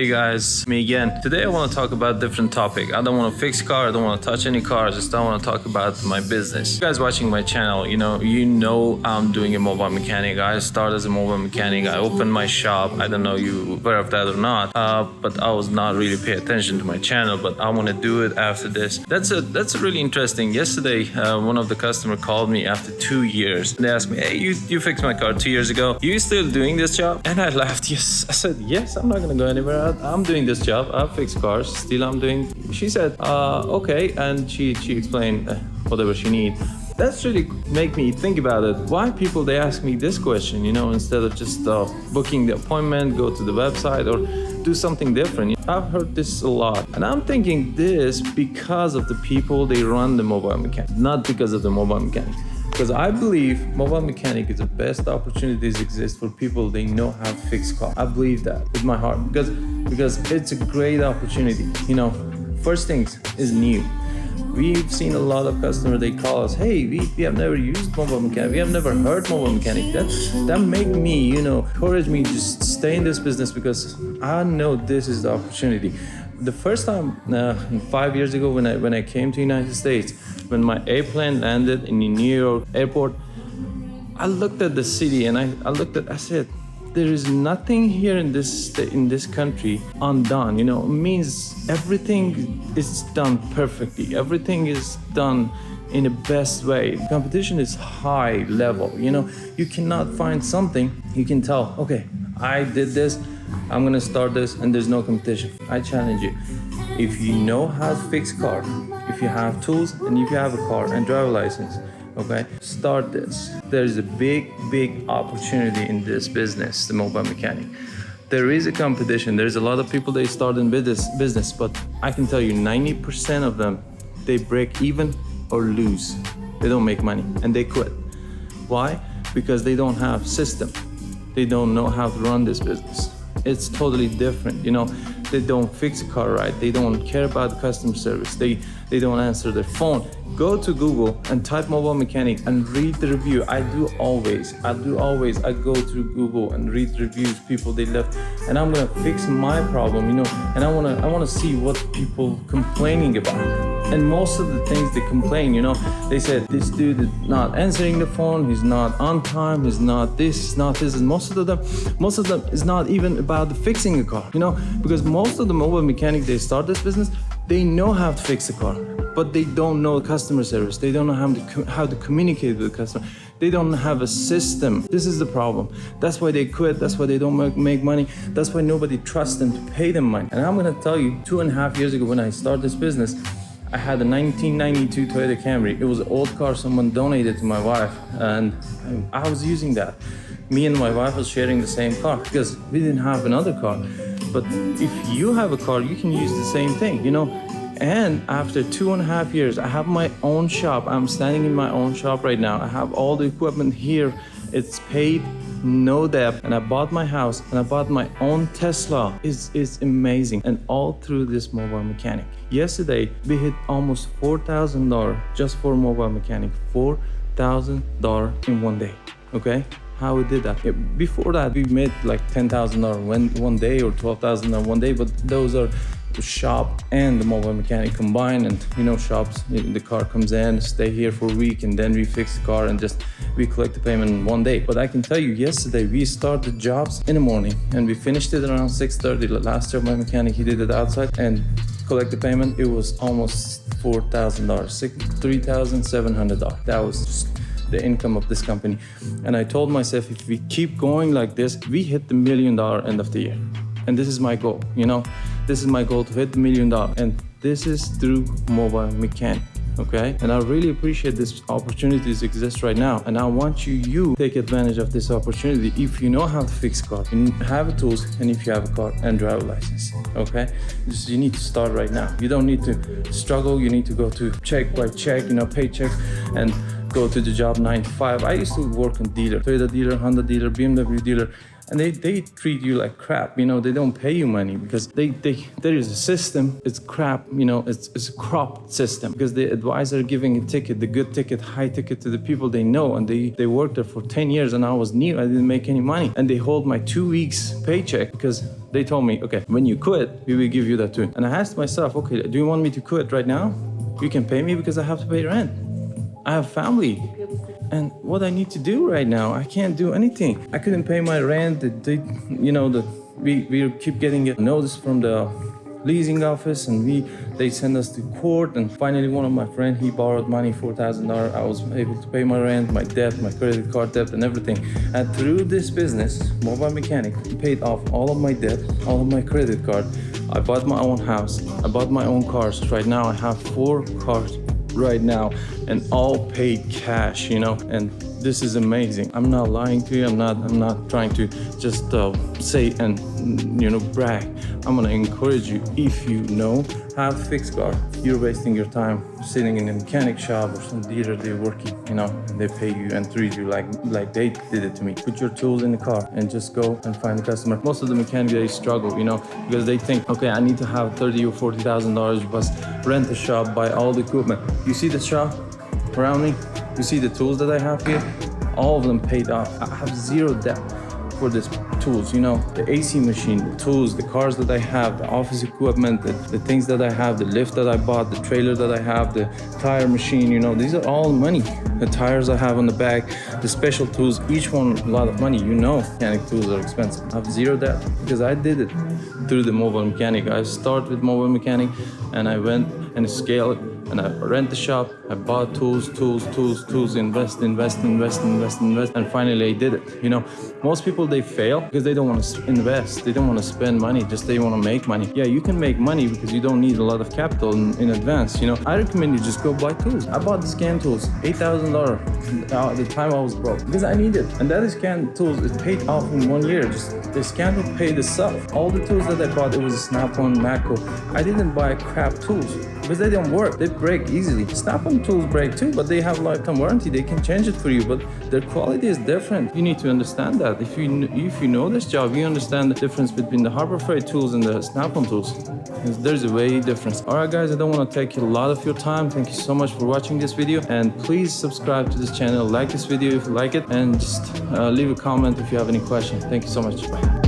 Hey guys, me again. Today I want to talk about a different topic. I don't want to fix car, I don't want to touch any cars, just I want to talk about my business. You guys watching my channel, you know I'm doing a mobile mechanic. I started as a mobile mechanic. I opened my shop. I don't know you aware of that or not, but I was not really paying attention to my channel, but I want to do it after this. That's a really interesting. Yesterday, one of the customer called me after 2 years. They asked me, hey, you fixed my car 2 years ago. You still doing this job? And I laughed. Yes, I said, yes, I'm not gonna go anywhere. I'm doing this job. I fix cars. Still I'm doing. She said, okay, and she explained whatever she need. That's really make me think about it. Why people they ask me this question, instead of just booking the appointment, go to the website or do something different. I've heard this a lot, and I'm thinking this because of the people they run the mobile mechanic, not because of the mobile mechanic. Because I believe mobile mechanic is the best opportunities exist for people they know how to fix cars. I believe that with my heart because it's a great opportunity. First things is new. We've seen a lot of customers, they call us, hey, we have never used mobile mechanic, we have never heard mobile mechanic. That make me, encourage me to just stay in this business because I know this is the opportunity. The first time, 5 years ago when I came to United States, when my airplane landed in the New York airport, I looked at the city and I said, there is nothing here in this country undone. It means everything is done perfectly. Everything is done in the best way. Competition is high level. You cannot find something you can tell, okay, I did this, I'm gonna start this, and there's no competition. I challenge you. If you know how to fix car, if you have tools, and if you have a car and driver license, okay, start this. There's a big opportunity in this business, the mobile mechanic. There is a competition. There's a lot of people they start in business, but I can tell you 90% of them, they break even or lose. They don't make money and they quit. Why? Because they don't have system. They don't know how to run this business. It's totally different. They don't fix a car right. They don't care about customer service. They don't answer their phone. Go to Google and type mobile mechanic and read the review. I do always. I go through Google and read reviews, people they left, and I'm gonna fix my problem, and I wanna see what people complaining about. And most of the things they complain, they said this dude is not answering the phone, he's not on time, he's not this, he's not this, and most of them is not even about the fixing a car, because most of the mobile mechanic they start this business, they know how to fix a car, but they don't know customer service. They don't know how to communicate with the customer. They don't have a system. This is the problem. That's why they quit. That's why they don't make money. That's why nobody trusts them to pay them money. And I'm gonna tell you, 2.5 years ago when I started this business, I had a 1992 Toyota Camry. It was an old car someone donated to my wife, and I was using that. Me and my wife was sharing the same car because we didn't have another car. But if you have a car, you can use the same thing, And after 2.5 years, I have my own shop. I'm standing in my own shop right now. I have all the equipment here. It's paid, no debt. And I bought my house and I bought my own Tesla. It's amazing. And all through this mobile mechanic. Yesterday, we hit almost $4,000 just for mobile mechanic. $4,000 in one day, okay? How we did that. Before that, we made like $10,000 one day or $12,000 one day, but those are the shop and the mobile mechanic combined. And shops, the car comes in, stay here for a week, and then we fix the car and we collect the payment in one day. But I can tell you, yesterday we started jobs in the morning and we finished it around 6:30. The last job my mechanic, he did it outside and collect the payment. It was almost $4,000, $3,700. That was just the income of this company. And I told myself, if we keep going like this, we hit the $1 million end of the year. And this is my goal, This is my goal, to hit the $1 million. And this is through mobile mechanic, okay? And I really appreciate this opportunities exist right now. And I want you take advantage of this opportunity if you know how to fix car, you have the tools, and if you have a car and driver license, okay? You need to start right now. You don't need to struggle. You need to go to check by check, paycheck, and go to the job 9 to 5. I used to work on dealer, Toyota dealer, Honda dealer, BMW dealer, and they treat you like crap. They don't pay you money because there is a system. It's crap. It's a cropped system because the advisor giving a ticket, the good ticket, high ticket to the people they know, and they worked there for 10 years, and I was new. I didn't make any money, and they hold my 2 weeks paycheck because They told me, okay, when you quit, we will give you that too. And I asked myself, okay, do you want me to quit right now? You can pay me because I have to pay rent. I have family. And what I need to do right now, I can't do anything. I couldn't pay my rent. We keep getting a notice from the leasing office, and they send us to court. And finally, one of my friends, he borrowed money, $4,000. I was able to pay my rent, my debt, my credit card debt, and everything. And through this business, mobile mechanic, paid off all of my debt, all of my credit card. I bought my own house. I bought my own cars. Right now, I have 4 cars right now, and all paid cash, and this is amazing. I'm not lying to you. I'm not trying to just say and brag. I'm gonna encourage you. If you know how to fix car, you're wasting your time sitting in a mechanic shop or some dealer. They're working, and they pay you and treat you like they did it to me. Put your tools in the car and just go and find the customer. Most of the mechanics, they struggle, because they think, okay, I need to have $30,000 or $40,000. You must rent a shop, buy all the equipment. You see the shop around me? You see the tools that I have here? All of them paid off. I have zero debt for these tools, the AC machine, the tools, the cars that I have, the office equipment, the things that I have, the lift that I bought, the trailer that I have, the tire machine, these are all money. The tires I have on the back, the special tools, each one a lot of money. Mechanic tools are expensive. I have zero debt because I did it through the mobile mechanic. I started with mobile mechanic and I went and scaled it. And I rent the shop, I bought tools, invest, and finally I did it. Most people, they fail because they don't want to invest, they don't want to spend money, they want to make money. Yeah, you can make money because you don't need a lot of capital in advance. I recommend you just go buy tools. I bought the scan tools, $8,000 at the time I was broke because I need it. And that scan tools is paid off in 1 year. Just the scan tool paid itself. All the tools that I bought, it was a Snap-on, Macro. I didn't buy crap tools because they don't work. They break easily. Snap-on tools break too, but they have lifetime warranty. They can change it for you, but their quality is different. You need to understand that. If you know this job, you understand the difference between the Harbor Freight tools and the Snap-on tools. There's a way difference. All right, guys, I don't want to take a lot of your time. Thank you so much for watching this video, and please subscribe to this channel, like this video if you like it, and just leave a comment if you have any questions. Thank you so much. Bye.